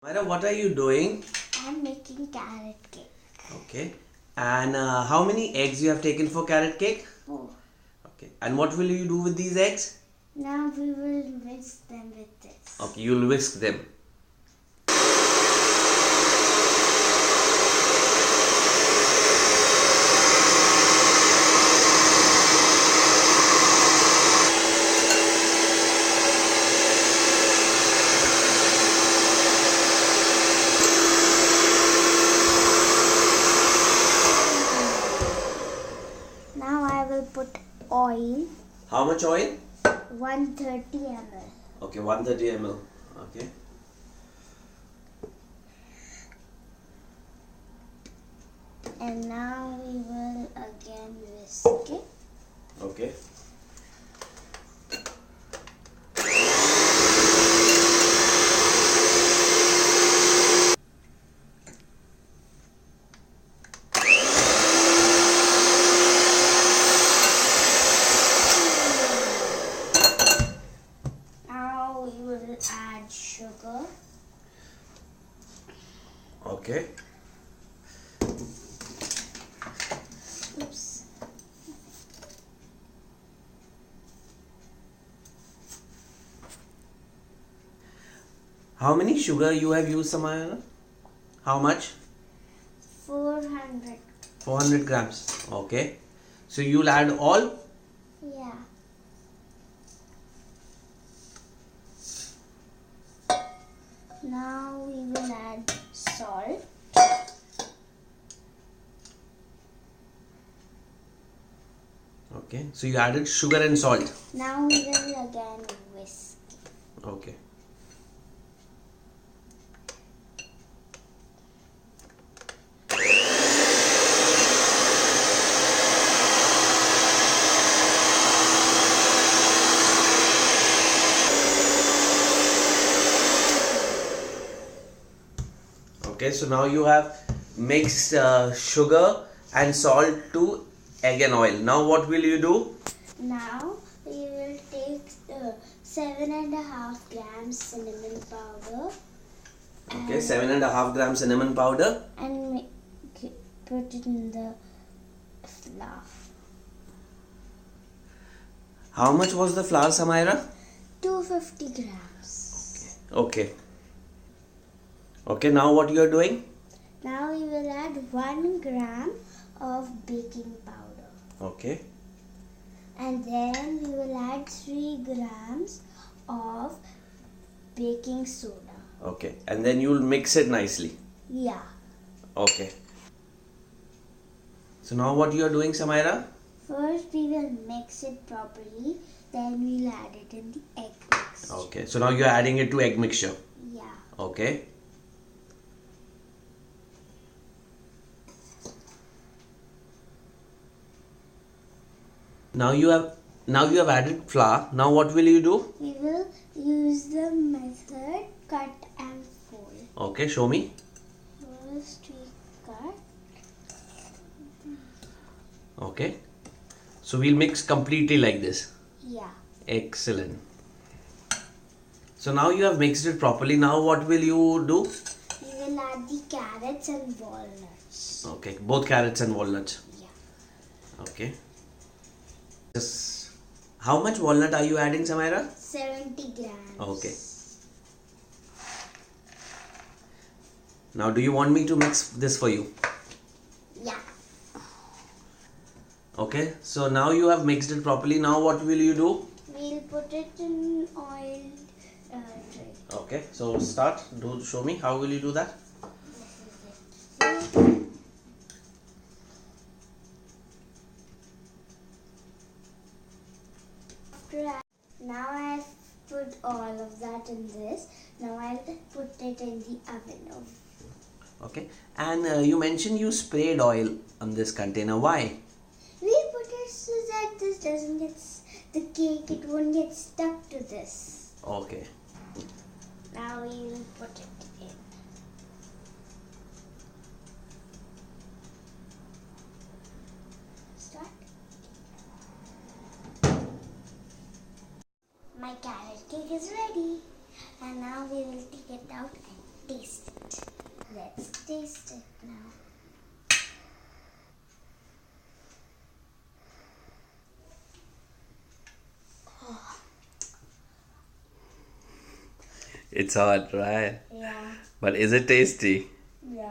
Samaira, what are you doing? I'm making carrot cake. Okay. And how many eggs you have taken for carrot cake? 4. Okay. And what will you do with these eggs? Now we will whisk them with this. Okay, you'll whisk them. Now I will put oil. How much oil? 130 ml. Okay, 130 ml. Okay. And now we will again whisk it. Okay. Now we will add sugar. Okay. Oops. How many sugar you have used, Samaira? How much? 400. 400 grams. Okay. So you'll add all? Yeah. Now we will add salt. Okay. So you added sugar and salt. Now we will again whisk. Okay. Okay, so now you have mixed sugar and salt to egg and oil. Now what will you do? Now we will take 7.5 grams cinnamon powder. Okay, 7.5 grams cinnamon powder. And put it in the flour. How much was the flour, Samaira? 250 grams. Okay. Okay, now what you are doing? Now we will add 1 gram of baking powder. Okay. And then we will add 3 grams of baking soda. Okay, and then you will mix it nicely. Yeah. Okay. So now what you are doing, Samaira? First we will mix it properly. Then we'll add it in the egg mixture. Okay, so now you are adding it to egg mixture. Yeah. Okay. Now you have added flour. Now what will you do? We will use the method cut and fold. Okay, show me. First we cut. Okay. So we'll mix completely like this. Yeah. Excellent. So now you have mixed it properly. Now what will you do? We will add the carrots and walnuts. Okay, both carrots and walnuts. Yeah. Okay. Yes. How much walnut are you adding, Samaira? 70 grams. Okay. Now do you want me to mix this for you? Yeah. Okay. So now you have mixed it properly. Now what will you do? We'll put it in oil tray. Okay. So start. Show me. How will you do that? Now I've put all of that in this. Now I'll put it in the oven. Okay. And you mentioned you sprayed oil on this container. Why? We put it so that this doesn't get the cake. It won't get stuck to this. Okay. Now we will put it in. Start. My carrot cake is ready. And now we will take it out and taste taste it now. Oh. It's hot, right? Yeah. But is it tasty? Yeah.